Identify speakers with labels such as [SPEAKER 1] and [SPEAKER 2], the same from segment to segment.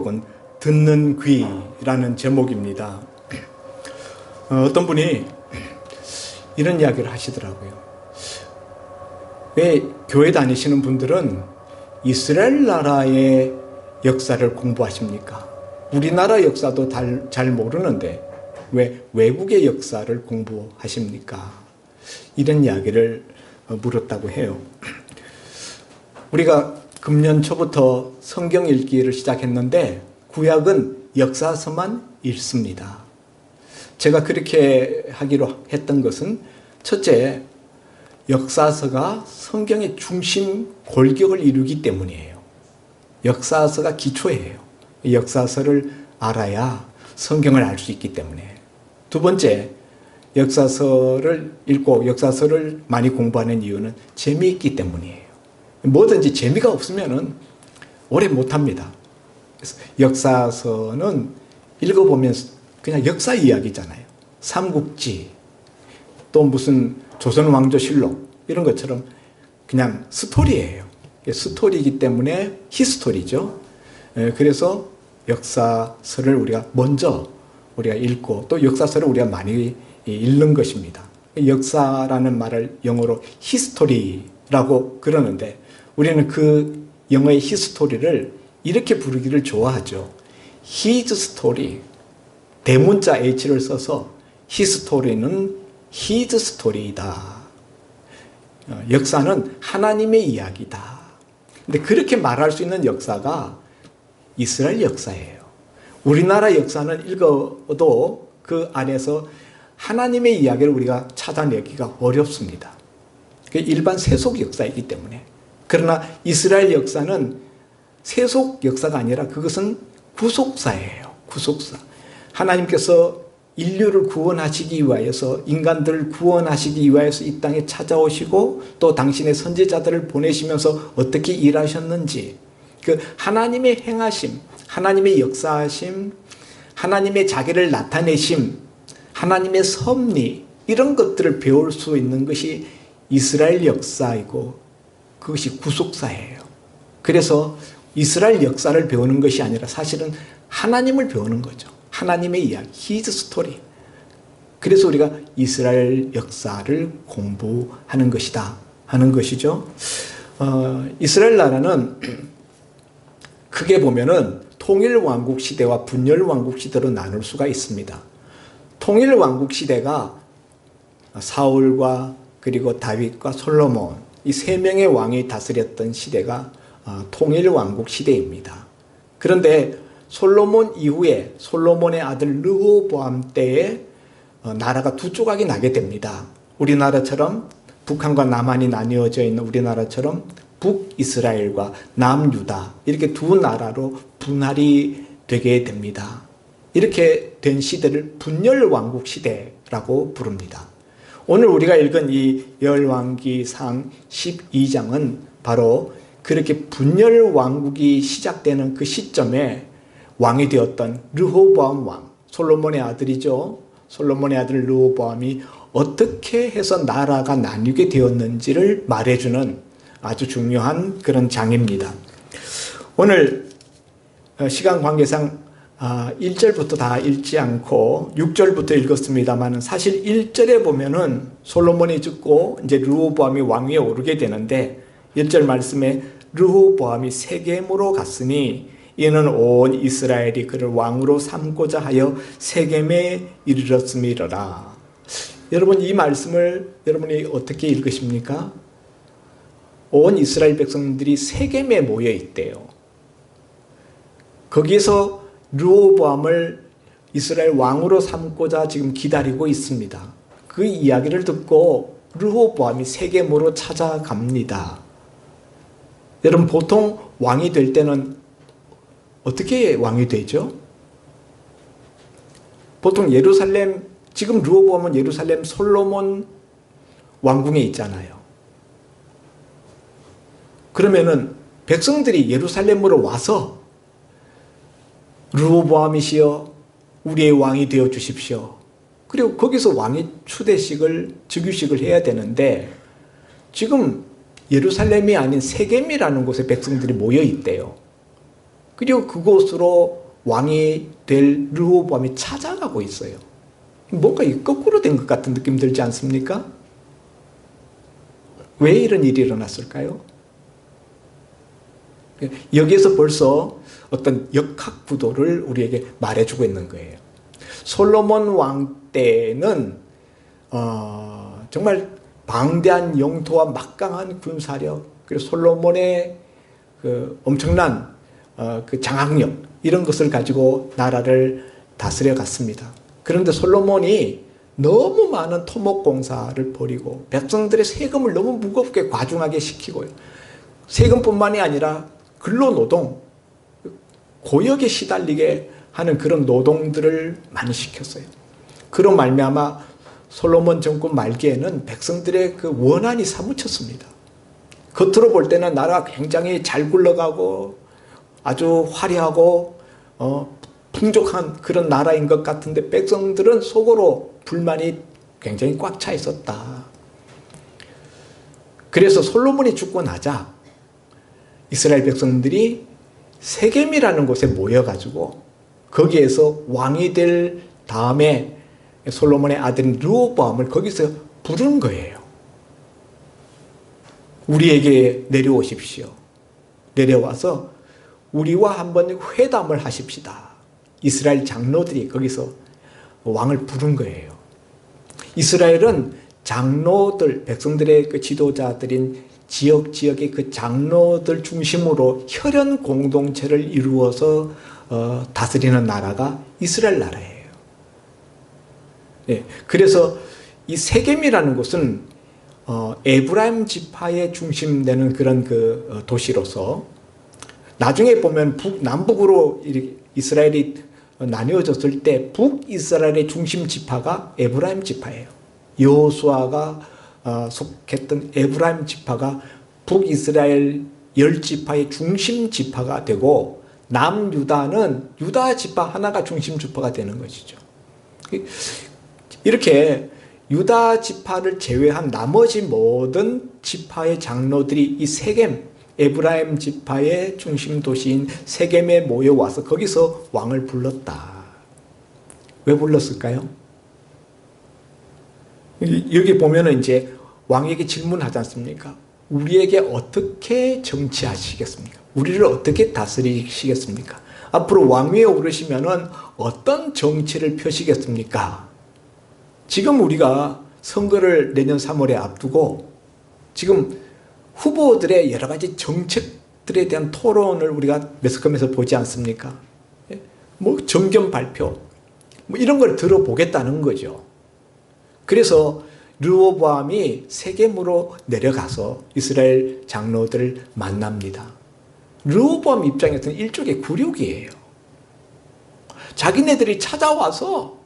[SPEAKER 1] 제목은 듣는 귀라는 제목입니다. 어떤 분이 이런 이야기를 하시더라고요. 왜 교회 다니시는 분들은 이스라엘 나라의 역사를 공부하십니까? 우리나라 역사도 잘 모르는데 왜 외국의 역사를 공부하십니까? 이런 이야기를 물었다고 해요. 우리가 금년 초부터 성경 읽기를 시작했는데 구약은 역사서만 읽습니다. 제가 그렇게 하기로 했던 것은 첫째, 역사서가 성경의 중심 골격을 이루기 때문이에요. 역사서가 기초예요. 역사서를 알아야 성경을 알 수 있기 때문에. 두 번째, 역사서를 읽고 역사서를 많이 공부하는 이유는 재미있기 때문이에요. 뭐든지 재미가 없으면 오래 못합니다. 그래서 역사서는 읽어보면 그냥 역사 이야기잖아요. 삼국지, 또 무슨 조선왕조실록 이런 것처럼 그냥 스토리예요. 스토리이기 때문에 히스토리죠. 그래서 역사서를 우리가 먼저 읽고 또 역사서를 우리가 많이 읽는 것입니다. 역사라는 말을 영어로 히스토리라고 그러는데 우리는 그 영어의 히스토리를 이렇게 부르기를 좋아하죠. His story. 대문자 H를 써서 히스토리는 His story이다. 역사는 하나님의 이야기다. 근데 그렇게 말할 수 있는 역사가 이스라엘 역사예요. 우리나라 역사는 읽어도 그 안에서 하나님의 이야기를 우리가 찾아내기가 어렵습니다. 일반 세속 역사이기 때문에. 그러나 이스라엘 역사는 세속 역사가 아니라 그것은 구속사예요. 구속사. 하나님께서 인류를 구원하시기 위하여서, 인간들을 구원하시기 위하여서 이 땅에 찾아오시고 또 당신의 선지자들을 보내시면서 어떻게 일하셨는지, 그 하나님의 행하심, 하나님의 역사하심, 하나님의 자기를 나타내심, 하나님의 섭리, 이런 것들을 배울 수 있는 것이 이스라엘 역사이고 그것이 구속사예요. 그래서 이스라엘 역사를 배우는 것이 아니라 사실은 하나님을 배우는 거죠. 하나님의 이야기, His story. 그래서 우리가 이스라엘 역사를 공부하는 것이다 하는 것이죠. 이스라엘 나라는 크게 보면은 통일왕국 시대와 분열왕국 시대로 나눌 수가 있습니다. 통일왕국 시대가 사울과 그리고 다윗과 솔로몬, 이 세 명의 왕이 다스렸던 시대가 통일왕국 시대입니다. 그런데 솔로몬 이후에 솔로몬의 아들 르호보암 때에 나라가 두 조각이 나게 됩니다. 우리나라처럼 북한과 남한이 나뉘어져 있는 우리나라처럼 북이스라엘과 남유다, 이렇게 두 나라로 분할이 되게 됩니다. 이렇게 된 시대를 분열왕국 시대라고 부릅니다. 오늘 우리가 읽은 이 열왕기상 12장은 바로 그렇게 분열왕국이 시작되는 그 시점에 왕이 되었던 르호보암 왕, 솔로몬의 아들이죠. 솔로몬의 아들 르호보암이 어떻게 해서 나라가 나뉘게 되었는지를 말해주는 아주 중요한 그런 장입니다. 오늘 시간 관계상 1절부터 다 읽지 않고 6절부터 읽었습니다만 사실 1절에 보면은 솔로몬이 죽고 이제 르호보암이 왕위에 오르게 되는데 1절 말씀에 르호보암이 세겜으로 갔으니 이는 온 이스라엘이 그를 왕으로 삼고자 하여 세겜에 이르렀음이로라. 여러분, 이 말씀을 여러분이 어떻게 읽으십니까? 온 이스라엘 백성들이 세겜에 모여 있대요. 거기에서 르호보암을 이스라엘 왕으로 삼고자 지금 기다리고 있습니다. 그 이야기를 듣고 르호보암이 세겜으로 찾아갑니다. 여러분, 보통 왕이 될 때는 어떻게 왕이 되죠? 보통 예루살렘, 지금 르호보암은 예루살렘 솔로몬 왕궁에 있잖아요. 그러면은 백성들이 예루살렘으로 와서 르호보암이시여 우리의 왕이 되어 주십시오. 그리고 거기서 왕의 추대식을, 즉위식을 해야 되는데 지금 예루살렘이 아닌 세겜이라는 곳에 백성들이 모여 있대요. 그리고 그곳으로 왕이 될 르호보암이 찾아가고 있어요. 뭔가 거꾸로 된 것 같은 느낌 들지 않습니까? 왜 이런 일이 일어났을까요? 여기에서 벌써 어떤 역학 구도를 우리에게 말해주고 있는 거예요. 솔로몬 왕 때는 정말 방대한 영토와 막강한 군사력, 그리고 솔로몬의 그 엄청난 그 장악력, 이런 것을 가지고 나라를 다스려 갔습니다. 그런데 솔로몬이 너무 많은 토목공사를 벌이고 백성들의 세금을 너무 무겁게 과중하게 시키고요. 세금뿐만이 아니라 근로노동, 고역에 시달리게 하는 그런 노동들을 많이 시켰어요. 그런 말미암아 솔로몬 정권 말기에는 백성들의 그 원한이 사무쳤습니다. 겉으로 볼 때는 나라가 굉장히 잘 굴러가고 아주 화려하고 풍족한 그런 나라인 것 같은데 백성들은 속으로 불만이 굉장히 꽉 차 있었다. 그래서 솔로몬이 죽고 나자 이스라엘 백성들이 세겜이라는 곳에 모여가지고 거기에서 왕이 될 다음에 솔로몬의 아들인 르호보암을 거기서 부른 거예요. 우리에게 내려오십시오. 내려와서 우리와 한번 회담을 하십시다. 이스라엘 장로들이 거기서 왕을 부른 거예요. 이스라엘은 장로들, 백성들의 그 지도자들인 지역의 그 장로들 중심으로 혈연 공동체를 이루어서 다스리는 나라가 이스라엘 나라예요. 예, 그래서 이 세겜이라는 곳은 에브라임 지파의 중심되는 그런 그 도시로서 나중에 보면 남북으로 이스라엘이 나뉘어졌을 때 북이스라엘의 중심 지파가 에브라임 지파예요. 여호수아가 속했던 에브라임 지파가 북이스라엘 10지파의 중심 지파가 되고 남유다는 유다 지파 하나가 중심 지파가 되는 것이죠. 이렇게 유다 지파를 제외한 나머지 모든 지파의 장로들이 이 세겜, 에브라임 지파의 중심 도시인 세겜에 모여와서 거기서 왕을 불렀다. 왜 불렀을까요? 여기 보면은 이제 왕에게 질문하지 않습니까? 우리에게 어떻게 정치하시겠습니까? 우리를 어떻게 다스리시겠습니까? 앞으로 왕위에 오르시면은 어떤 정치를 펴시겠습니까? 지금 우리가 선거를 내년 3월에 앞두고 지금 후보들의 여러 가지 정책들에 대한 토론을 우리가 매스컴에서 보지 않습니까? 뭐 정견 발표, 뭐 이런 걸 들어보겠다는 거죠. 그래서 르호보암이 세겜으로 내려가서 이스라엘 장로들을 만납니다. 르호보암 입장에서는 일종의 굴욕이에요. 자기네들이 찾아와서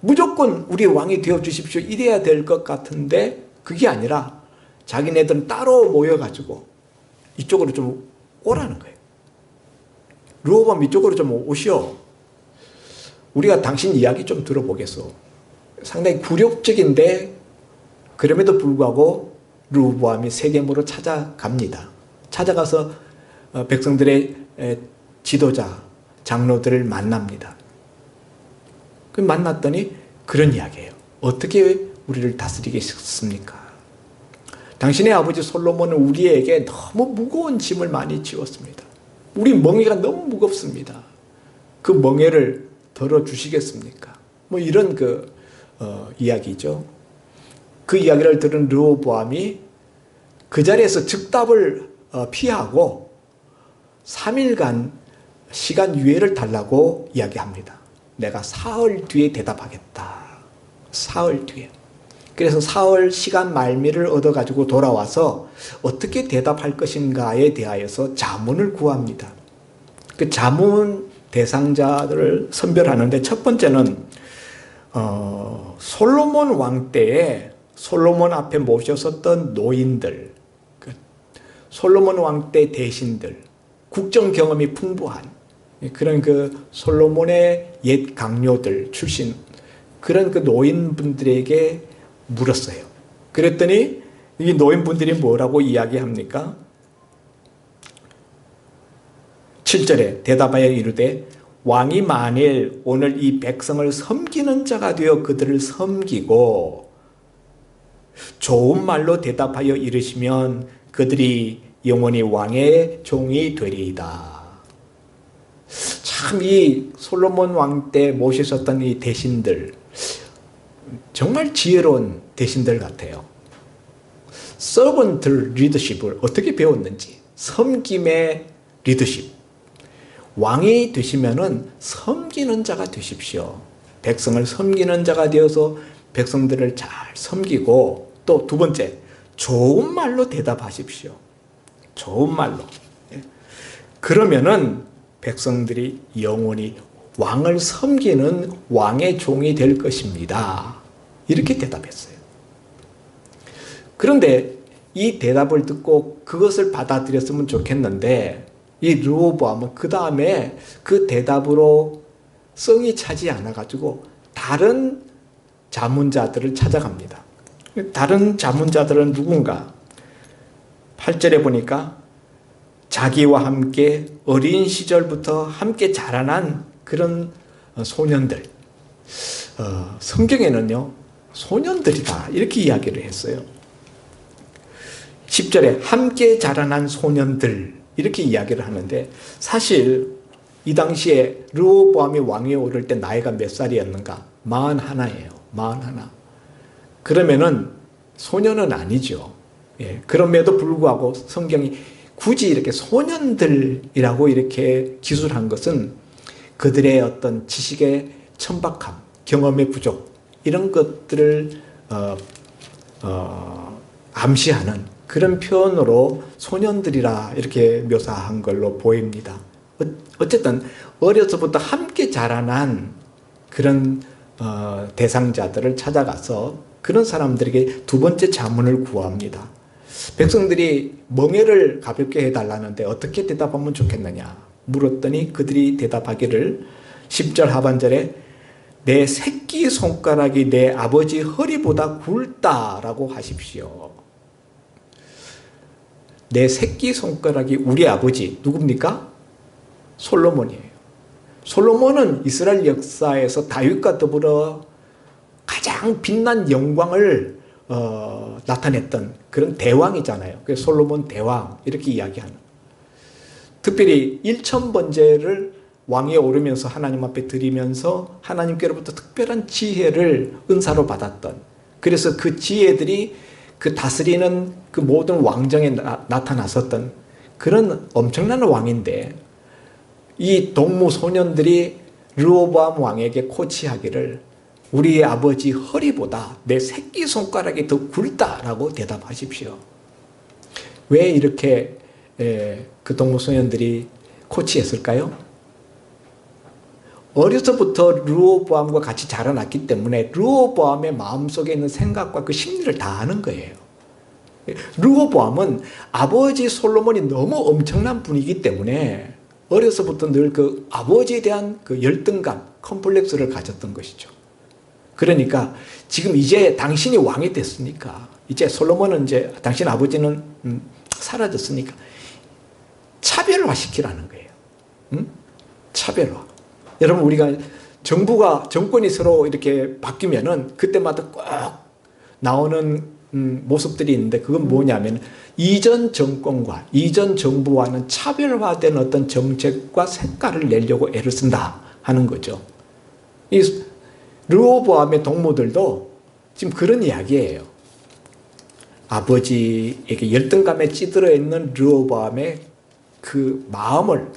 [SPEAKER 1] 무조건 우리 왕이 되어주십시오 이래야 될 것 같은데 그게 아니라 자기네들은 따로 모여가지고 이쪽으로 좀 오라는 거예요. 르호보암 이쪽으로 좀 오시오. 우리가 당신 이야기 좀 들어보겠소. 상당히 굴욕적인데 그럼에도 불구하고 르호보암이 세겜으로 찾아갑니다. 찾아가서 백성들의 지도자, 장로들을 만납니다. 그 만났더니 그런 이야기예요. 어떻게 우리를 다스리겠습니까? 당신의 아버지 솔로몬은 우리에게 너무 무거운 짐을 많이 지웠습니다. 우리 멍에가 너무 무겁습니다. 그 멍에를 덜어주시겠습니까? 뭐 이런 이야기죠. 그 이야기를 들은 르호보암이 그 자리에서 즉답을 피하고 3일간 시간 유예를 달라고 이야기합니다. 내가 사흘 뒤에 대답하겠다. 사흘 뒤에. 그래서 사흘 시간 말미를 얻어가지고 돌아와서 어떻게 대답할 것인가에 대하여서 자문을 구합니다. 그 자문 대상자들을 선별하는데 첫 번째는 솔로몬 왕 때에 솔로몬 앞에 모셨었던 노인들, 솔로몬 왕 때 대신들, 국정 경험이 풍부한 그런 그 솔로몬의 옛 강요들 출신 그런 그 노인분들에게 물었어요. 그랬더니 이 노인분들이 뭐라고 이야기합니까? 7절에 대답하여 이르되 왕이 만일 오늘 이 백성을 섬기는 자가 되어 그들을 섬기고 좋은 말로 대답하여 이르시면 그들이 영원히 왕의 종이 되리이다. 참 이 솔로몬 왕 때 모셨었던 이 대신들 정말 지혜로운 대신들 같아요. 서번트 리더십을 어떻게 배웠는지, 섬김의 리더십. 왕이 되시면은 섬기는 자가 되십시오. 백성을 섬기는 자가 되어서 백성들을 잘 섬기고, 또 두 번째, 좋은 말로 대답하십시오. 좋은 말로. 그러면은 백성들이 영원히 왕을 섬기는 왕의 종이 될 것입니다. 이렇게 대답했어요. 그런데 이 대답을 듣고 그것을 받아들였으면 좋겠는데 이 르호보암은 그 다음에 그 대답으로 성이 차지 않아가지고 다른 자문자들을 찾아갑니다. 다른 자문자들은 누군가? 8절에 보니까 자기와 함께 어린 시절부터 함께 자라난 그런 소년들. 성경에는요, 소년들이다 이렇게 이야기를 했어요. 10절에 함께 자라난 소년들 이렇게 이야기를 하는데, 사실 이 당시에 르호보암이 왕위에 오를 때 나이가 몇 살이었는가? 41예요. 41. 그러면은 소년은 아니죠. 예, 그럼에도 불구하고 성경이 굳이 이렇게 소년들이라고 이렇게 기술한 것은 그들의 어떤 지식의 천박함, 경험의 부족, 이런 것들을 암시하는 그런 표현으로 소년들이라 이렇게 묘사한 걸로 보입니다. 어쨌든 어려서부터 함께 자라난 그런 대상자들을 찾아가서 그런 사람들에게 두 번째 자문을 구합니다. 백성들이 멍에를 가볍게 해달라는데 어떻게 대답하면 좋겠느냐 물었더니 그들이 대답하기를 10절 하반절에 내 새끼손가락이 내 아버지 허리보다 굵다라고 하십시오. 내 새끼손가락이 우리 아버지 누굽니까? 솔로몬이에요. 솔로몬은 이스라엘 역사에서 다윗과 더불어 가장 빛난 영광을 나타냈던 그런 대왕이잖아요. 그래서 솔로몬 대왕 이렇게 이야기하는. 특별히 1000번제를 왕위에 오르면서 하나님 앞에 드리면서 하나님께로부터 특별한 지혜를 은사로 받았던, 그래서 그 지혜들이 그 다스리는 그 모든 왕정에 나타났었던 그런 엄청난 왕인데, 이 동무 소년들이 르호보암 왕에게 코치하기를 우리 아버지 허리보다 내 새끼손가락이 더 굵다라고 대답하십시오. 왜 이렇게 그 동무 소년들이 코치했을까요? 어려서부터 르호보암과 같이 자라났기 때문에 르호보암의 마음속에 있는 생각과 그 심리를 다 아는 거예요. 르호보암은 아버지 솔로몬이 너무 엄청난 분이기 때문에 어려서부터 늘 그 아버지에 대한 그 열등감, 컴플렉스를 가졌던 것이죠. 그러니까 지금 이제 당신이 왕이 됐으니까, 이제 솔로몬은 이제 당신 아버지는 사라졌으니까 차별화시키라는 거예요. 차별화. 여러분, 우리가 정권이 서로 이렇게 바뀌면은 그때마다 꼭 나오는 모습들이 있는데, 그건 뭐냐면 이전 정권과 이전 정부와는 차별화된 어떤 정책과 색깔을 내려고 애를 쓴다 하는 거죠. 이 르호보암의 동무들도 지금 그런 이야기예요. 아버지에게 열등감에 찌들어 있는 르호보암의 그 마음을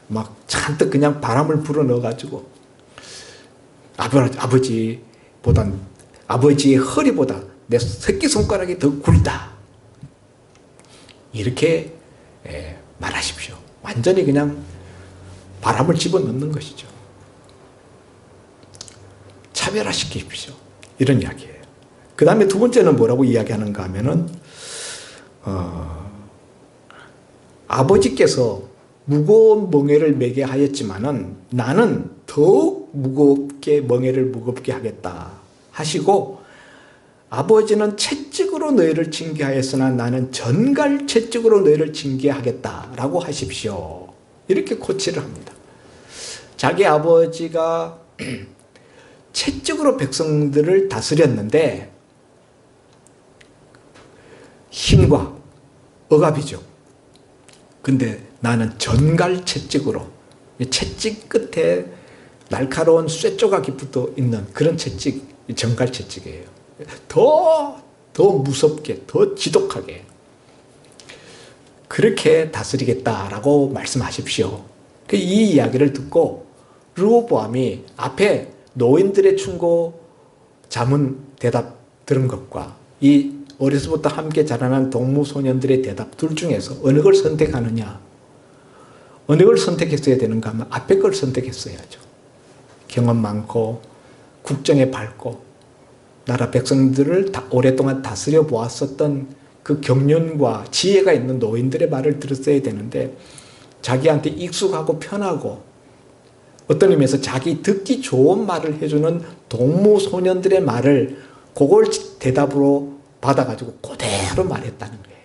[SPEAKER 1] 막 잔뜩 그냥 바람을 불어넣어가지고 아버지의 허리보다 내 새끼손가락이 더 굵다 이렇게 말하십시오. 완전히 그냥 바람을 집어넣는 것이죠. 차별화시키십시오. 이런 이야기예요. 그 다음에 두 번째는 뭐라고 이야기하는가 하면은 아버지께서 무거운 멍에를 매게 하였지만은 나는 더욱 무겁게 멍에를 무겁게 하겠다 하시고, 아버지는 채찍으로 너희를 징계하였으나 나는 전갈 채찍으로 너희를 징계하겠다라고 하십시오. 이렇게 코치를 합니다. 자기 아버지가 채찍으로 백성들을 다스렸는데 힘과 억압이죠. 근데 나는 전갈 채찍으로, 채찍 끝에 날카로운 쇠조각이 붙어 있는 그런 채찍, 전갈 채찍이에요. 더 무섭게, 더 지독하게 그렇게 다스리겠다라고 말씀하십시오. 이 이야기를 듣고 르호보암이 앞에 노인들의 충고 자문 대답 들은 것과 이 어려서부터 함께 자라난 동무소년들의 대답 둘 중에서 어느 걸 선택하느냐, 어느 걸 선택했어야 되는가 하면 앞에 걸 선택했어야죠. 경험 많고 국정에 밝고 나라 백성들을 오랫동안 다스려 보았었던 그 경륜과 지혜가 있는 노인들의 말을 들었어야 되는데 자기한테 익숙하고 편하고 어떤 의미에서 자기 듣기 좋은 말을 해주는 동무소년들의 말을 그걸 대답으로 받아가지고 그대로 말했다는 거예요.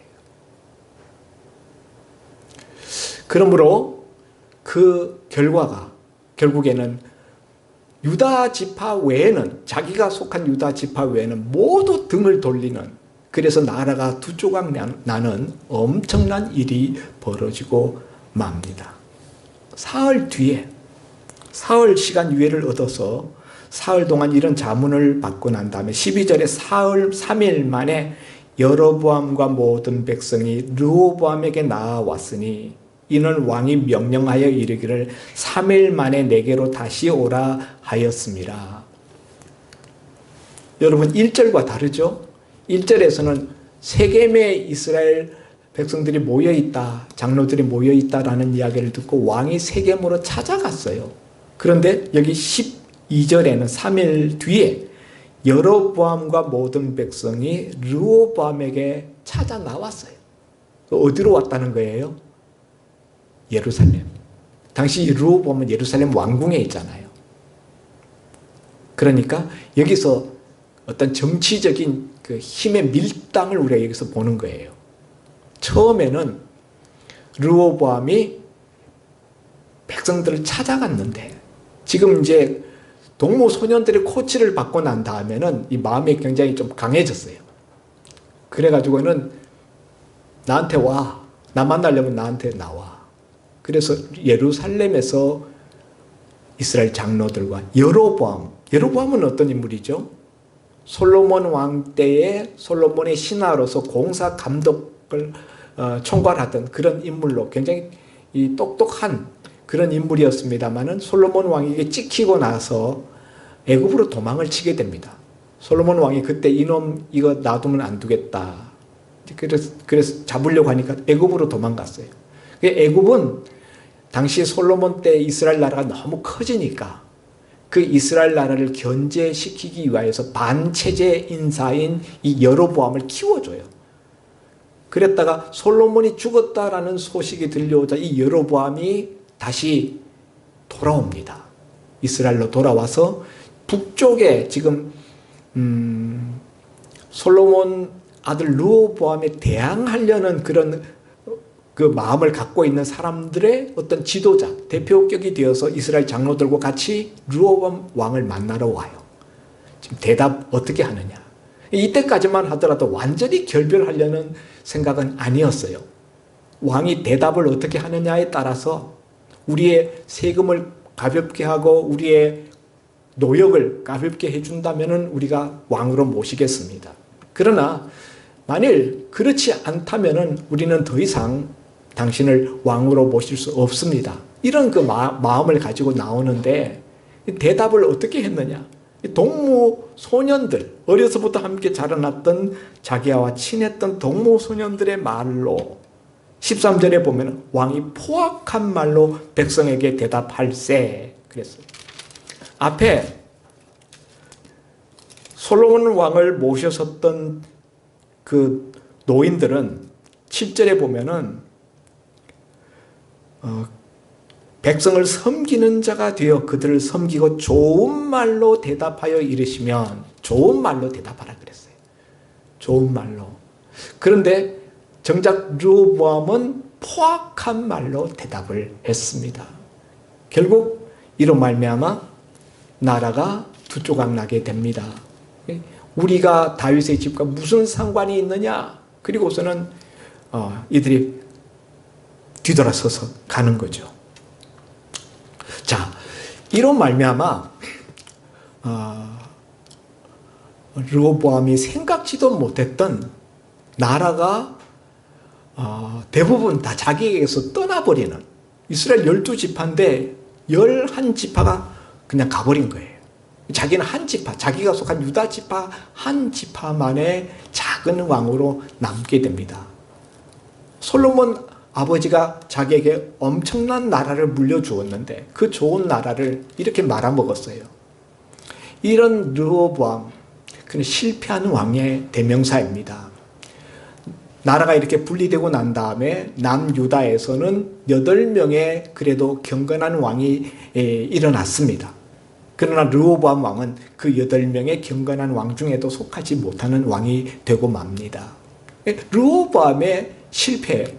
[SPEAKER 1] 그러므로 그 결과가 결국에는 유다 지파 외에는, 자기가 속한 유다 지파 외에는 모두 등을 돌리는, 그래서 나라가 두 조각 나는 엄청난 일이 벌어지고 맙니다. 사흘 뒤에, 사흘 시간 유예를 얻어서 사흘 동안 이런 자문을 받고 난 다음에 12절에 사흘 3일 만에 여로보암과 모든 백성이 르호보암에게 나아왔으니 이는 왕이 명령하여 이르기를 3일 만에 내게로 다시 오라 하였습니다. 여러분 1절과 다르죠? 1절에서는 세겜에 이스라엘 백성들이 모여있다, 장로들이 모여있다라는 이야기를 듣고 왕이 세겜으로 찾아갔어요. 그런데 여기 12절에는 3일 뒤에 여로보암과 모든 백성이 르호보암에게 찾아 나왔어요. 어디로 왔다는 거예요? 예루살렘. 당시 르호보암은 예루살렘 왕궁에 있잖아요. 그러니까 여기서 어떤 정치적인 그 힘의 밀당을 우리가 여기서 보는 거예요. 처음에는 르호보암이 백성들을 찾아갔는데 지금 이제 동무소년들의 코치를 받고 난 다음에는 이 마음이 굉장히 좀 강해졌어요. 그래가지고는 나한테 와. 나 만나려면 나한테 나와. 그래서 예루살렘에서 이스라엘 장로들과 여로보암은 어떤 인물이죠? 솔로몬 왕 때에 솔로몬의 신하로서 공사 감독을 총괄하던 그런 인물로 굉장히 이 똑똑한 그런 인물이었습니다만은 솔로몬 왕에게 찍히고 나서 애굽으로 도망을 치게 됩니다. 솔로몬 왕이 그때 이놈 이거 놔두면 안 두겠다. 그래서 잡으려고 하니까 애굽으로 도망갔어요. 애굽은 당시 솔로몬 때 이스라엘 나라가 너무 커지니까 그 이스라엘 나라를 견제시키기 위해서 반체제 인사인 이 여로보암을 키워줘요. 그랬다가 솔로몬이 죽었다라는 소식이 들려오자 이 여로보암이 다시 돌아옵니다. 이스라엘로 돌아와서 북쪽에 지금 솔로몬 아들 르호보암에 대항하려는 그런 그 마음을 갖고 있는 사람들의 어떤 지도자, 대표격이 되어서 이스라엘 장로들과 같이 르호보암 왕을 만나러 와요. 지금 대답 어떻게 하느냐. 이때까지만 하더라도 완전히 결별하려는 생각은 아니었어요. 왕이 대답을 어떻게 하느냐에 따라서 우리의 세금을 가볍게 하고 우리의 노역을 가볍게 해준다면 우리가 왕으로 모시겠습니다. 그러나 만일 그렇지 않다면 우리는 더 이상 당신을 왕으로 모실 수 없습니다. 이런 그 마음을 가지고 나오는데 대답을 어떻게 했느냐. 동무소년들, 어려서부터 함께 자라났던 자기와 친했던 동무소년들의 말로 13절에 보면 왕이 포악한 말로 백성에게 대답할세 그랬어요. 앞에 솔로몬 왕을 모셨었던 그 노인들은 7절에 보면은 백성을 섬기는 자가 되어 그들을 섬기고 좋은 말로 대답하여 이르시면 좋은 말로 대답하라 그랬어요. 좋은 말로. 그런데 정작 르호보암은 포악한 말로 대답을 했습니다. 결국 이로 말미암아 나라가 두 조각 나게 됩니다. 우리가 다윗의 집과 무슨 상관이 있느냐? 그리고서는 이들이 뒤돌아서서 가는 거죠. 자, 이로 말미암아 르호보암이 생각지도 못했던 나라가 대부분 다 자기에게서 떠나버리는, 이스라엘 12지파인데 11지파가 그냥 가버린 거예요. 자기는 한 지파, 자기가 속한 유다 지파 한 지파만의 작은 왕으로 남게 됩니다. 솔로몬 아버지가 자기에게 엄청난 나라를 물려주었는데 그 좋은 나라를 이렇게 말아먹었어요. 이런 르호보암, 그는 실패한 왕의 대명사입니다. 나라가 이렇게 분리되고 난 다음에 남유다에서는 8명의 그래도 경건한 왕이 일어났습니다. 그러나 르호보암 왕은 그 8명의 경건한 왕 중에도 속하지 못하는 왕이 되고 맙니다. 르호보암의 실패의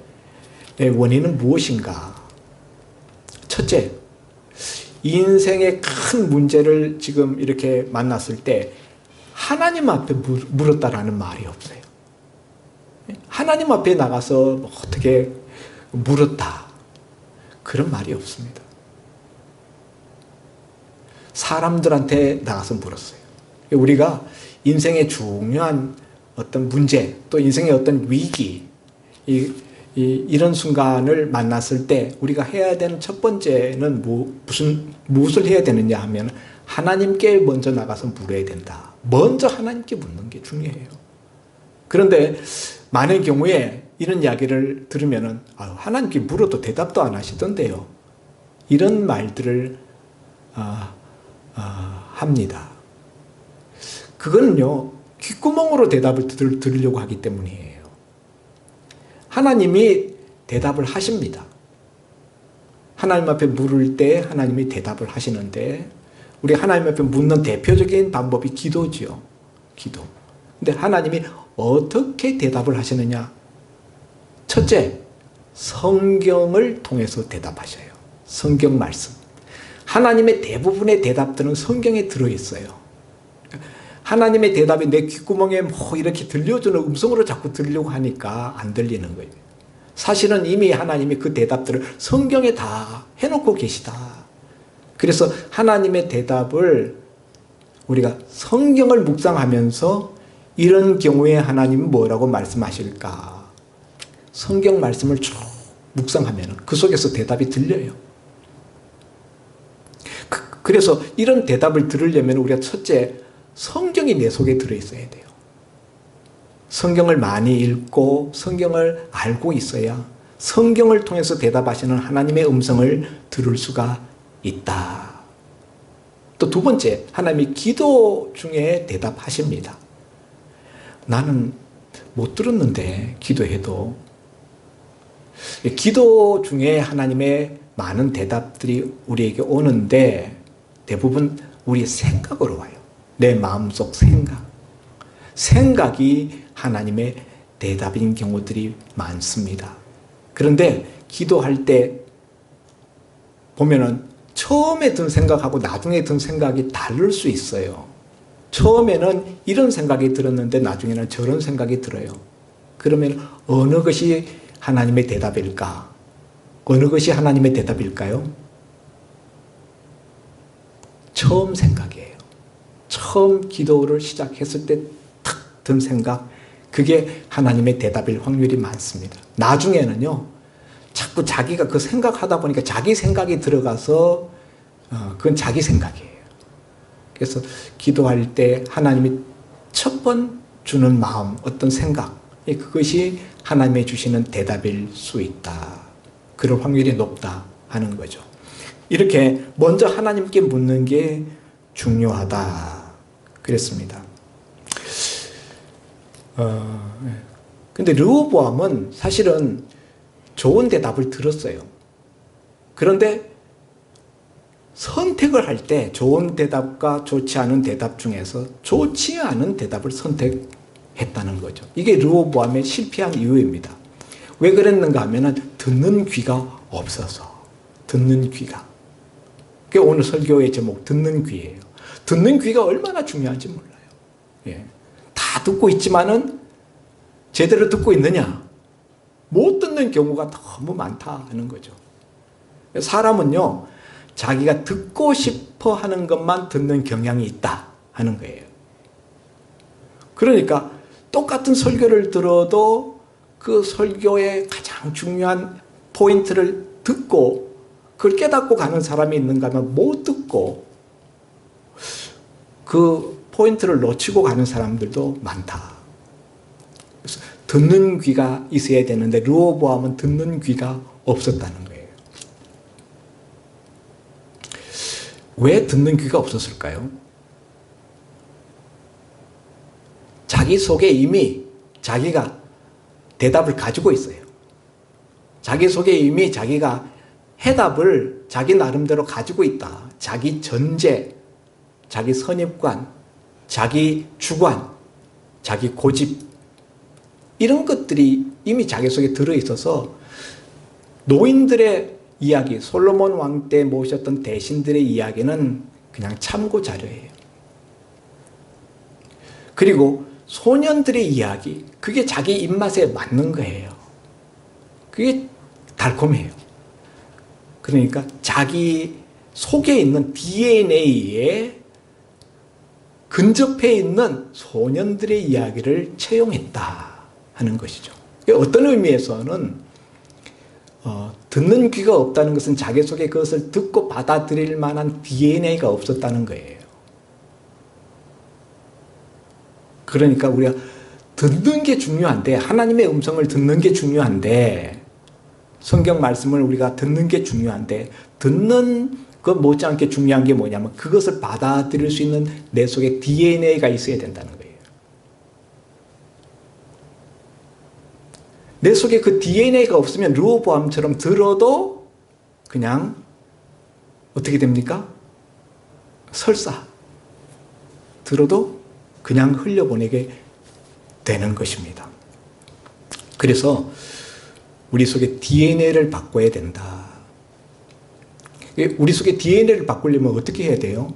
[SPEAKER 1] 원인은 무엇인가? 첫째, 인생의 큰 문제를 지금 이렇게 만났을 때 하나님 앞에 물었다라는 말이 없어요. 하나님 앞에 나가서 어떻게 물었다, 그런 말이 없습니다. 사람들한테 나가서 물었어요. 우리가 인생의 중요한 어떤 문제, 또 인생의 어떤 위기, 이런 순간을 만났을 때 우리가 해야 되는 첫 번째는 무엇을 해야 되느냐 하면 하나님께 먼저 나가서 물어야 된다. 먼저 하나님께 묻는 게 중요해요. 그런데 많은 경우에 이런 이야기를 들으면은 하나님께 물어도 대답도 안 하시던데요, 이런 말들을 합니다. 그거는요, 귓구멍으로 대답을 들으려고 하기 때문이에요. 하나님이 대답을 하십니다. 하나님 앞에 물을 때 하나님이 대답을 하시는데, 우리 하나님 앞에 묻는 대표적인 방법이 기도지요. 기도. 근데 하나님이 어떻게 대답을 하시느냐? 첫째, 성경을 통해서 대답하셔요. 성경 말씀. 하나님의 대부분의 대답들은 성경에 들어있어요. 하나님의 대답이 내 귓구멍에 이렇게 들려주는 음성으로 자꾸 들으려고 하니까 안 들리는 거예요. 사실은 이미 하나님이 그 대답들을 성경에 다 해놓고 계시다. 그래서 하나님의 대답을 우리가 성경을 묵상하면서 이런 경우에 하나님은 뭐라고 말씀하실까? 성경 말씀을 쭉 묵상하면 그 속에서 대답이 들려요. 그래서 이런 대답을 들으려면 우리가 첫째, 성경이 내 속에 들어있어야 돼요. 성경을 많이 읽고 성경을 알고 있어야 성경을 통해서 대답하시는 하나님의 음성을 들을 수가 있다. 또 두 번째, 하나님이 기도 중에 대답하십니다. 나는 못 들었는데 기도해도. 기도 중에 하나님의 많은 대답들이 우리에게 오는데 대부분 우리의 생각으로 와요. 내 마음속 생각. 생각이 하나님의 대답인 경우들이 많습니다. 그런데 기도할 때 보면은 처음에 든 생각하고 나중에 든 생각이 다를 수 있어요. 처음에는 이런 생각이 들었는데 나중에는 저런 생각이 들어요. 그러면 어느 것이 하나님의 대답일까? 어느 것이 하나님의 대답일까요? 처음 생각이에요. 처음 기도를 시작했을 때 탁 든 생각, 그게 하나님의 대답일 확률이 많습니다. 나중에는요, 자꾸 자기가 그 생각하다 보니까 자기 생각이 들어가서 그건 자기 생각이에요. 그래서 기도할 때 하나님이 첫 번 주는 마음, 어떤 생각, 그것이 하나님이 주시는 대답일 수 있다. 그럴 확률이 높다 하는 거죠. 이렇게 먼저 하나님께 묻는 게 중요하다 그랬습니다. 근데 르호보암은 사실은 좋은 대답을 들었어요. 그런데 선택을 할 때 좋은 대답과 좋지 않은 대답 중에서 좋지 않은 대답을 선택했습니다. 했다는 거죠. 이게 르호보암의 실패한 이유입니다. 왜 그랬는가 하면은 듣는 귀가 없어서. 듣는 귀가. 그게 오늘 설교의 제목 듣는 귀예요. 듣는 귀가 얼마나 중요한지 몰라요. 예. 다 듣고 있지만은 제대로 듣고 있느냐? 못 듣는 경우가 너무 많다 하는 거죠. 사람은요, 자기가 듣고 싶어 하는 것만 듣는 경향이 있다 하는 거예요. 그러니까 똑같은 설교를 들어도 그 설교의 가장 중요한 포인트를 듣고 그걸 깨닫고 가는 사람이 있는가 하면 못 듣고 그 포인트를 놓치고 가는 사람들도 많다. 그래서 듣는 귀가 있어야 되는데 르호보암은 듣는 귀가 없었다는 거예요. 왜 듣는 귀가 없었을까요? 자기 속에 이미 자기가 대답을 가지고 있어요. 자기 속에 이미 자기가 해답을 자기 나름대로 가지고 있다. 자기 전제, 자기 선입관, 자기 주관, 자기 고집 이런 것들이 이미 자기 속에 들어있어서 노인들의 이야기, 솔로몬 왕 때 모셨던 대신들의 이야기는 그냥 참고 자료예요. 그리고 소년들의 이야기, 그게 자기 입맛에 맞는 거예요. 그게 달콤해요. 그러니까 자기 속에 있는 DNA에 근접해 있는 소년들의 이야기를 채용했다 하는 것이죠. 어떤 의미에서는 듣는 귀가 없다는 것은 자기 속에 그것을 듣고 받아들일 만한 DNA가 없었다는 거예요. 그러니까 우리가 듣는 게 중요한데, 하나님의 음성을 듣는 게 중요한데, 성경 말씀을 우리가 듣는 게 중요한데, 듣는 것 못지않게 중요한 게 뭐냐면 그것을 받아들일 수 있는 내 속에 DNA가 있어야 된다는 거예요. 내 속에 그 DNA가 없으면 르호보암처럼 들어도 그냥 어떻게 됩니까? 설사 들어도 그냥 흘려보내게 되는 것입니다. 그래서 우리 속에 DNA를 바꿔야 된다. 우리 속에 DNA를 바꾸려면 어떻게 해야 돼요?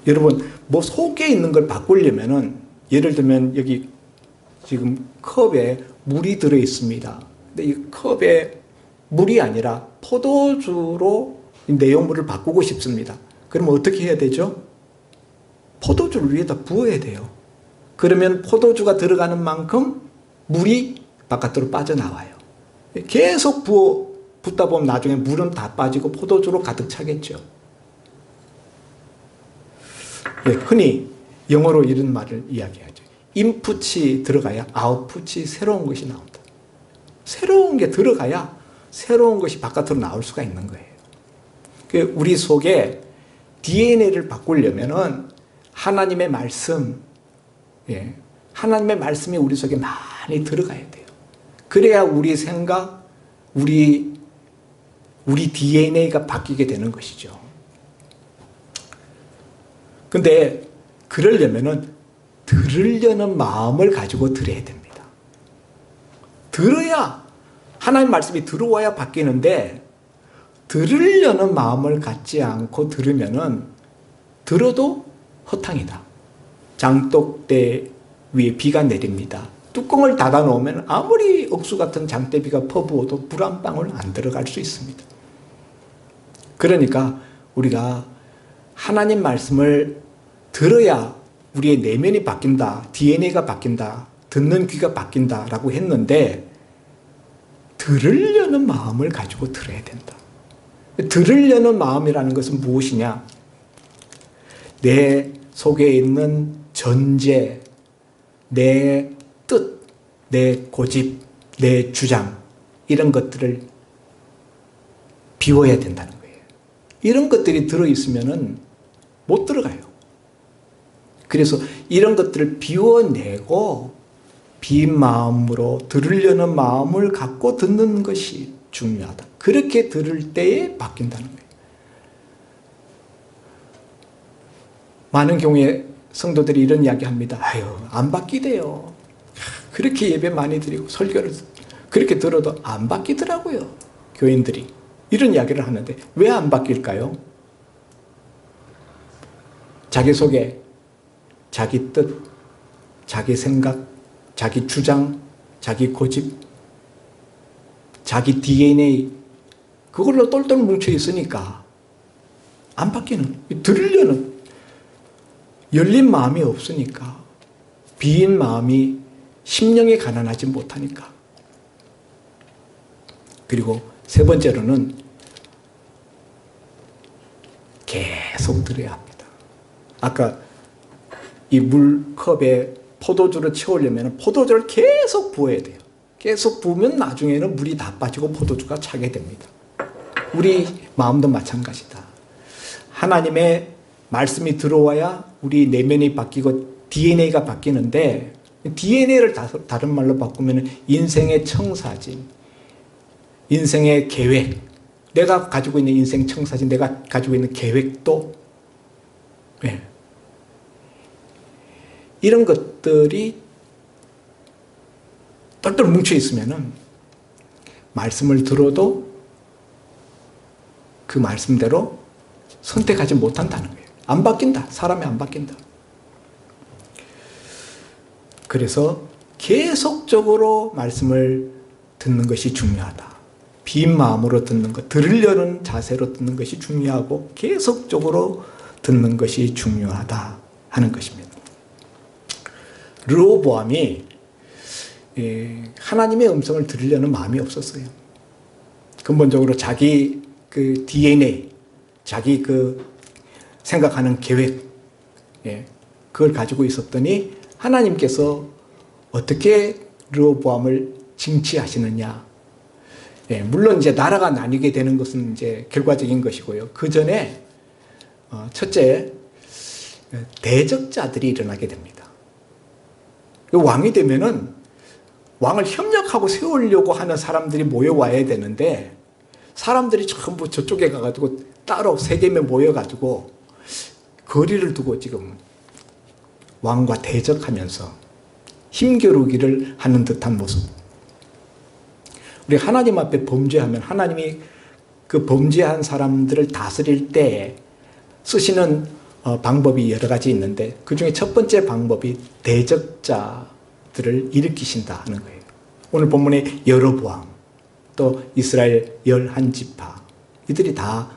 [SPEAKER 1] 여러분, 뭐 속에 있는 걸 바꾸려면은 예를 들면 여기 지금 컵에 물이 들어 있습니다. 근데 이 컵에 물이 아니라 포도주로 내용물을 바꾸고 싶습니다. 그러면 어떻게 해야 되죠? 포도주를 위에다 부어야 돼요. 그러면 포도주가 들어가는 만큼 물이 바깥으로 빠져나와요. 계속 붓다 보면 나중에 물은 다 빠지고 포도주로 가득 차겠죠. 예, 흔히 영어로 이런 말을 이야기하죠. 인풋이 들어가야 아웃풋이 새로운 것이 나온다. 새로운 게 들어가야 새로운 것이 바깥으로 나올 수가 있는 거예요. 우리 속에 DNA를 바꾸려면은 하나님의 말씀, 예, 하나님의 말씀이 우리 속에 많이 들어가야 돼요. 그래야 우리 생각, 우리 DNA가 바뀌게 되는 것이죠. 근데 그러려면은 들으려는 마음을 가지고 들어야 됩니다. 들어야, 하나님 말씀이 들어와야 바뀌는데 들으려는 마음을 갖지 않고 들으면은 들어도 허탕이다. 장독대 위에 비가 내립니다. 뚜껑을 닫아 놓으면 아무리 억수 같은 장대비가 퍼부어도 물 한 방울 안 들어갈 수 있습니다. 그러니까 우리가 하나님 말씀을 들어야 우리의 내면이 바뀐다, DNA가 바뀐다, 듣는 귀가 바뀐다라고 했는데 들으려는 마음을 가지고 들어야 된다. 들으려는 마음이라는 것은 무엇이냐? 내 속에 있는 전제, 내 뜻, 내 고집, 내 주장 이런 것들을 비워야 된다는 거예요. 이런 것들이 들어있으면 못 들어가요. 그래서 이런 것들을 비워내고 빈 마음으로 들으려는 마음을 갖고 듣는 것이 중요하다. 그렇게 들을 때에 바뀐다는 거예요. 많은 경우에 성도들이 이런 이야기 합니다. 아유, 안 바뀌대요. 그렇게 예배 많이 드리고 설교를 그렇게 들어도 안 바뀌더라고요. 교인들이. 이런 이야기를 하는데 왜 안 바뀔까요? 자기 소개, 자기 뜻, 자기 생각, 자기 주장, 자기 고집, 자기 DNA 그걸로 똘똘 뭉쳐 있으니까 안 바뀌는, 들으려는 열린 마음이 없으니까, 비인 마음이 심령이 가난하지 못하니까. 그리고 세 번째로는 계속 들어야 합니다. 아까 이 물컵에 포도주를 채우려면 포도주를 계속 부어야 돼요. 계속 부으면 나중에는 물이 다 빠지고 포도주가 차게 됩니다. 우리 마음도 마찬가지다. 하나님의 말씀이 들어와야 우리 내면이 바뀌고 DNA가 바뀌는데, DNA를 다른 말로 바꾸면 인생의 청사진, 인생의 계획, 내가 가지고 있는 인생 청사진, 내가 가지고 있는 계획도, 네, 이런 것들이 똘똘 뭉쳐 있으면은 말씀을 들어도 그 말씀대로 선택하지 못한다는 거예요. 안 바뀐다. 사람이 안 바뀐다. 그래서 계속적으로 말씀을 듣는 것이 중요하다. 빈 마음으로 듣는 것, 들으려는 자세로 듣는 것이 중요하고 계속적으로 듣는 것이 중요하다 하는 것입니다. 르호보암이 하나님의 음성을 들으려는 마음이 없었어요. 근본적으로 자기 그 DNA, 자기 그 생각하는 계획, 그걸 가지고 있었더니 하나님께서 어떻게 르호보암을 징치하시느냐. 물론 이제 나라가 나뉘게 되는 것은 이제 결과적인 것이고요. 그 전에 첫째, 대적자들이 일어나게 됩니다. 왕이 되면은 왕을 협력하고 세우려고 하는 사람들이 모여와야 되는데, 사람들이 전부 저쪽에 가가지고 따로 세겜에 모여가지고 거리를 두고 지금 왕과 대적하면서 힘겨루기를 하는 듯한 모습. 우리 하나님 앞에 범죄하면 하나님이 그 범죄한 사람들을 다스릴 때 쓰시는 방법이 여러 가지 있는데, 그 중에 첫 번째 방법이 대적자들을 일으키신다 하는 거예요. 오늘 본문의 여로보암, 또 이스라엘 11지파, 이들이 다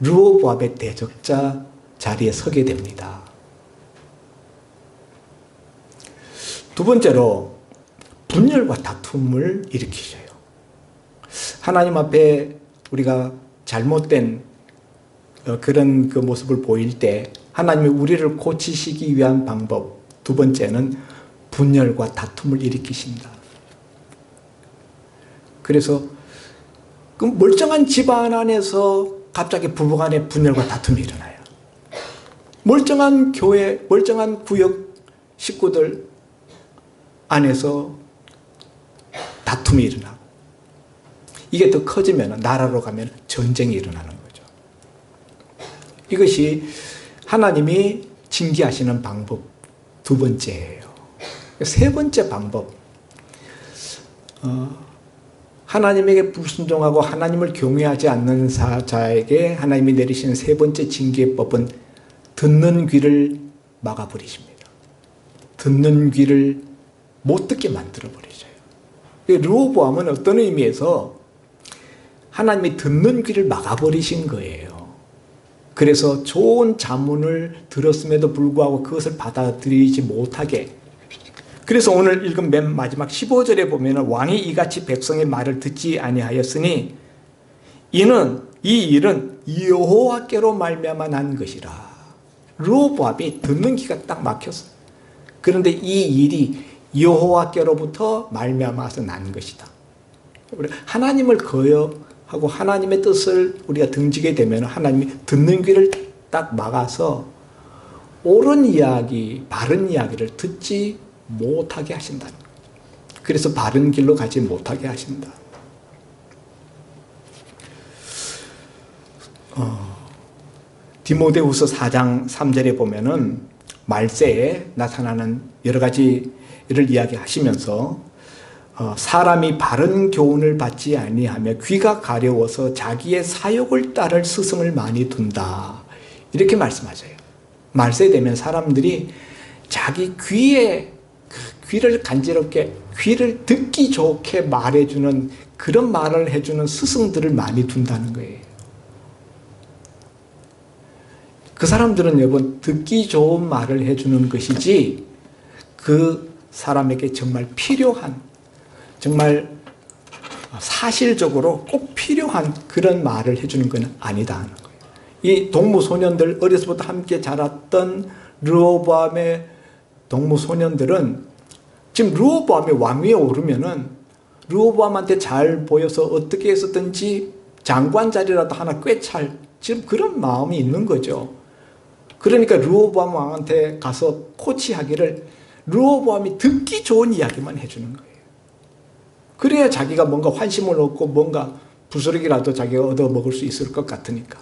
[SPEAKER 1] 르호보암의 대적자 자리에 서게 됩니다. 두 번째로 분열과 다툼을 일으키셔요. 하나님 앞에 우리가 잘못된 그런 그 모습을 보일 때 하나님이 우리를 고치시기 위한 방법, 두 번째는 분열과 다툼을 일으키신다. 그래서 그 멀쩡한 집안 안에서 갑자기 부부간에 분열과 다툼이 일어나요. 멀쩡한 교회, 멀쩡한 구역 식구들 안에서 다툼이 일어나고, 이게 더 커지면 나라로 가면 전쟁이 일어나는 거죠. 이것이 하나님이 징계하시는 방법 두 번째예요. 세 번째 방법, 하나님에게 불순종하고 하나님을 경외하지 않는 자에게 하나님이 내리시는 세 번째 징계법은 듣는 귀를 막아버리십니다. 듣는 귀를 못 듣게 만들어버리셔요. 르호보암은 어떤 의미에서 하나님이 듣는 귀를 막아버리신 거예요. 그래서 좋은 자문을 들었음에도 불구하고 그것을 받아들이지 못하게. 그래서 오늘 읽은 맨 마지막 15절에 보면 왕이 이같이 백성의 말을 듣지 아니하였으니 이 일은 여호와께로 말미암아 난 것이라. 르호보암이 듣는 귀가 딱 막혔어요. 그런데 이 일이 여호와께로부터 말미암아서 난 것이다. 하나님을 거역하고 하나님의 뜻을 우리가 등지게 되면 하나님이 듣는 귀를 딱 막아서 옳은 이야기, 바른 이야기를 듣지 못하게 하신다. 그래서 바른 길로 가지 못하게 하신다. 디모데후서 4장 3절에 보면은 말세에 나타나는 여러 가지를 이야기하시면서 사람이 바른 교훈을 받지 아니하며 귀가 가려워서 자기의 사욕을 따를 스승을 많이 둔다. 이렇게 말씀하셔요. 말세 되면 사람들이 자기 귀를 간지럽게 귀를 듣기 좋게 말해주는 그런 말을 해주는 스승들을 많이 둔다는 거예요. 그 사람들은 여러분 듣기 좋은 말을 해주는 것이지 그 사람에게 정말 필요한 정말 사실적으로 꼭 필요한 그런 말을 해주는 건 아니다 하는 거예요. 이 동무소년들 어려서부터 함께 자랐던 르호보암의 동무소년들은 지금 르호보암이 왕위에 오르면은 르호보암한테 잘 보여서 어떻게 해서든지 장관 자리라도 하나 꿰찰 지금 그런 마음이 있는 거죠. 그러니까 르호보암 왕한테 가서 코치하기를 르호보암이 듣기 좋은 이야기만 해주는 거예요. 그래야 자기가 뭔가 환심을 얻고 뭔가 부스러기라도 자기가 얻어먹을 수 있을 것 같으니까.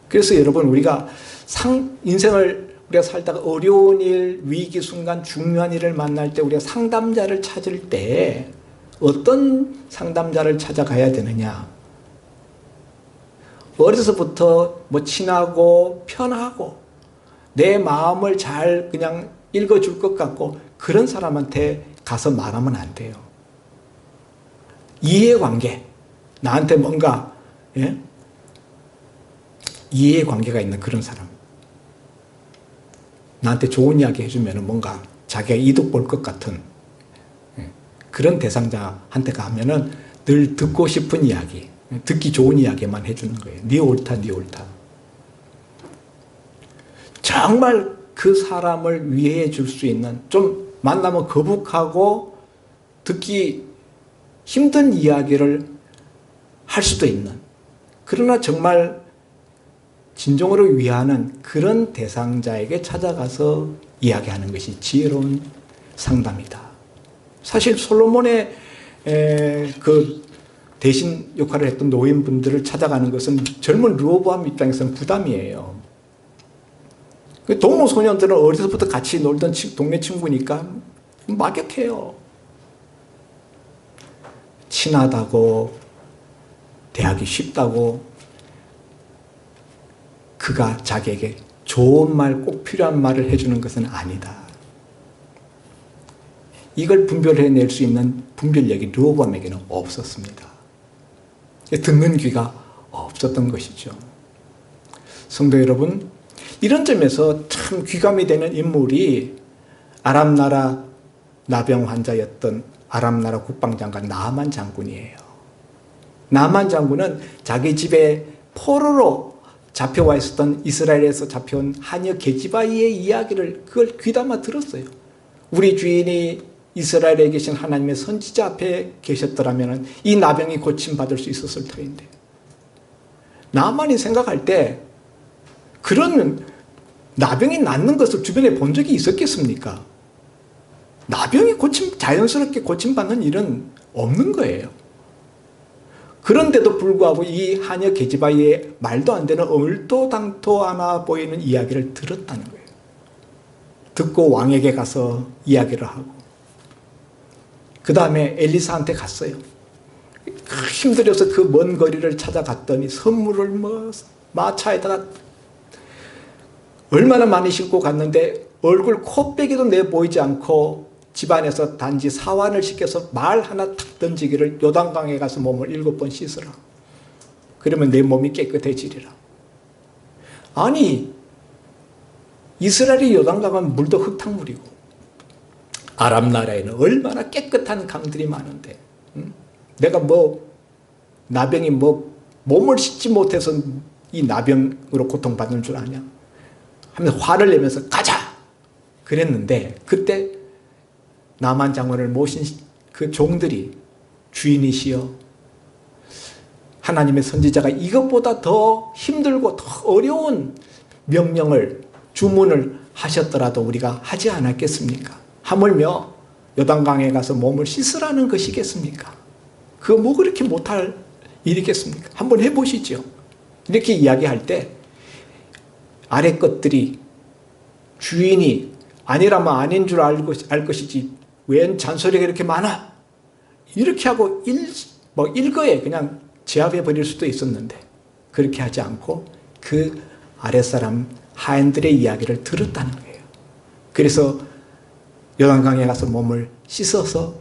[SPEAKER 1] 그래서 여러분 우리가 인생을 우리가 살다가 어려운 일, 위기 순간, 중요한 일을 만날 때 우리가 상담자를 찾을 때 어떤 상담자를 찾아가야 되느냐. 어려서부터 친하고 편하고 내 마음을 잘 그냥 읽어줄 것 같고 그런 사람한테 가서 말하면 안 돼요. 이해관계, 나한테 뭔가 이해관계가 있는 그런 사람, 나한테 좋은 이야기 해주면 뭔가 자기가 이득 볼 것 같은 그런 대상자한테 가면은 늘 듣고 싶은 이야기, 듣기 좋은 이야기만 해주는 거예요. 네 옳다, 네 옳다. 정말 그 사람을 위해 줄 수 있는, 좀 만나면 거북하고 듣기 힘든 이야기를 할 수도 있는, 그러나 정말 진정으로 위하는 그런 대상자에게 찾아가서 이야기하는 것이 지혜로운 상담이다. 사실 솔로몬의 그 대신 역할을 했던 노인분들을 찾아가는 것은 젊은 르호보암 입장에서는 부담이에요. 동무소년들은 어려서부터 같이 놀던 동네 친구니까 막역해요. 친하다고, 대하기 쉽다고, 그가 자기에게 좋은 말, 꼭 필요한 말을 해주는 것은 아니다. 이걸 분별해낼 수 있는 분별력이 르호보암에게는 없었습니다. 듣는 귀가 없었던 것이죠. 성도 여러분, 이런 점에서 참 귀감이 되는 인물이 아람 나라 나병 환자였던 아람 나라 국방장관 나아만 장군이에요. 나아만 장군은 자기 집에 포로로 잡혀와 있었던 이스라엘에서 잡혀온 하녀 게지바이의 이야기를 그걸 귀담아 들었어요. 우리 주인이 이스라엘에 계신 하나님의 선지자 앞에 계셨더라면 이 나병이 고침받을 수 있었을 터인데, 나만이 생각할 때 그런 나병이 낫는 것을 주변에 본 적이 있었겠습니까? 나병이 자연스럽게 고침받는 일은 없는 거예요. 그런데도 불구하고 이 하녀 게지바이의 말도 안 되는 얼토당토 않아 보이는 이야기를 들었다는 거예요. 듣고 왕에게 가서 이야기를 하고, 그 다음에 엘리사한테 갔어요. 힘들어서 그 먼 거리를 찾아갔더니 선물을 마차에다가 얼마나 많이 싣고 갔는데 얼굴 코빼기도 내 보이지 않고 집안에서 단지 사환을 시켜서 말 하나 탁 던지기를 요단강에 가서 몸을 7번 씻으라. 그러면 내 몸이 깨끗해지리라. 아니, 이스라엘의 요단강은 물도 흙탕물이고 아람 나라에는 얼마나 깨끗한 강들이 많은데, 내가 나병이 몸을 씻지 못해서 이 나병으로 고통받는 줄 아냐 하면서 화를 내면서 가자 그랬는데, 그때 나만 장군을 모신 그 종들이 주인이시여, 하나님의 선지자가 이것보다 더 힘들고 더 어려운 명령을, 주문을 하셨더라도 우리가 하지 않았겠습니까? 하물며 요단강에 가서 몸을 씻으라는 것이겠습니까? 그거 뭐 그렇게 못할 일이겠습니까? 한번 해보시죠. 이렇게 이야기할 때 아래 것들이 주인이 아니라면 아닌 줄 알 것이지 웬 잔소리가 이렇게 많아? 이렇게 하고 일거에 그냥 제압해 버릴 수도 있었는데 그렇게 하지 않고 그 아랫사람 하인들의 이야기를 들었다는 거예요. 그래서 요단강에 가서 몸을 씻어서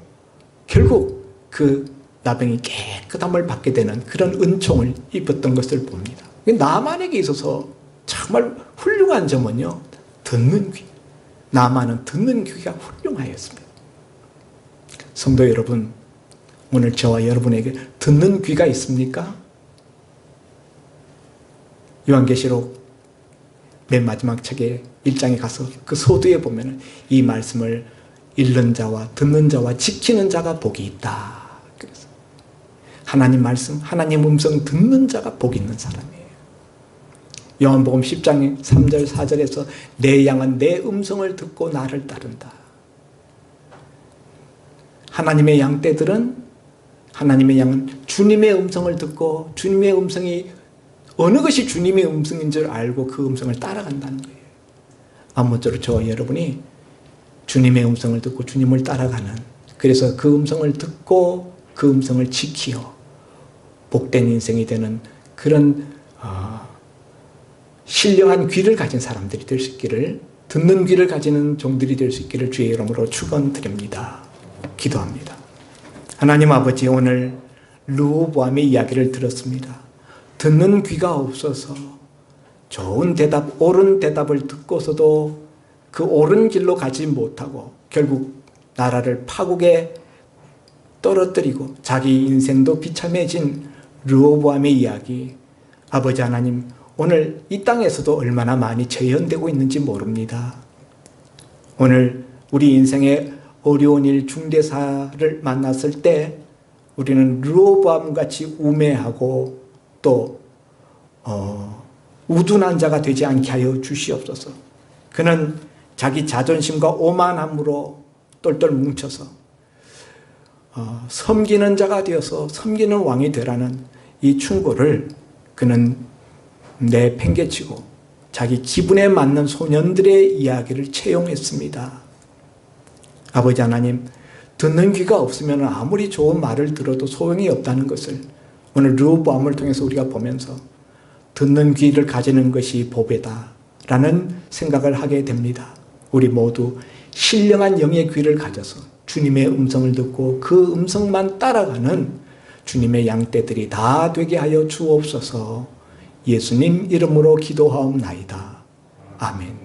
[SPEAKER 1] 결국 그 나병이 깨끗함을 받게 되는 그런 은총을 입었던 것을 봅니다. 나만에게 있어서 정말 훌륭한 점은요, 듣는 귀. 나만은 듣는 귀가 훌륭하였습니다. 성도 여러분, 오늘 저와 여러분에게 듣는 귀가 있습니까? 요한계시록 맨 마지막 책의 1장에 가서 그 소두에 보면 이 말씀을 읽는 자와 듣는 자와 지키는 자가 복이 있다. 그래서 하나님 말씀, 하나님 음성 듣는 자가 복이 있는 사람이에요. 요한복음 10장 3절 4절에서 내 양은 내 음성을 듣고 나를 따른다. 하나님의 양떼들은, 하나님의 양은 주님의 음성을 듣고 주님의 음성이 어느 것이 주님의 음성인 줄 알고 그 음성을 따라간다는 거예요. 아무쪼록 저와 여러분이 주님의 음성을 듣고 주님을 따라가는, 그래서 그 음성을 듣고 그 음성을 지키어 복된 인생이 되는 그런 신령한 귀를 가진 사람들이 될 수 있기를, 듣는 귀를 가지는 종들이 될 수 있기를 주의 이름으로 축원드립니다. 기도합니다. 하나님 아버지, 오늘 르호보암의 이야기를 들었습니다. 듣는 귀가 없어서 좋은 대답, 옳은 대답을 듣고서도 그 옳은 길로 가지 못하고 결국 나라를 파국에 떨어뜨리고 자기 인생도 비참해진 르호보암의 이야기, 아버지 하나님, 오늘 이 땅에서도 얼마나 많이 재현되고 있는지 모릅니다. 오늘 우리 인생의 어려운 일, 중대사를 만났을 때 우리는 르호보암같이 우매하고 또 우둔한 자가 되지 않게 하여 주시옵소서. 그는 자기 자존심과 오만함으로 똘똘 뭉쳐서 섬기는 자가 되어서 섬기는 왕이 되라는 이 충고를 그는 내팽개치고 자기 기분에 맞는 소년들의 이야기를 채용했습니다. 아버지 하나님, 듣는 귀가 없으면 아무리 좋은 말을 들어도 소용이 없다는 것을 오늘 르호보암을 통해서 우리가 보면서 듣는 귀를 가지는 것이 복이다라는 생각을 하게 됩니다. 우리 모두 신령한 영의 귀를 가져서 주님의 음성을 듣고 그 음성만 따라가는 주님의 양떼들이 다 되게 하여 주옵소서. 예수님 이름으로 기도하옵나이다. 아멘.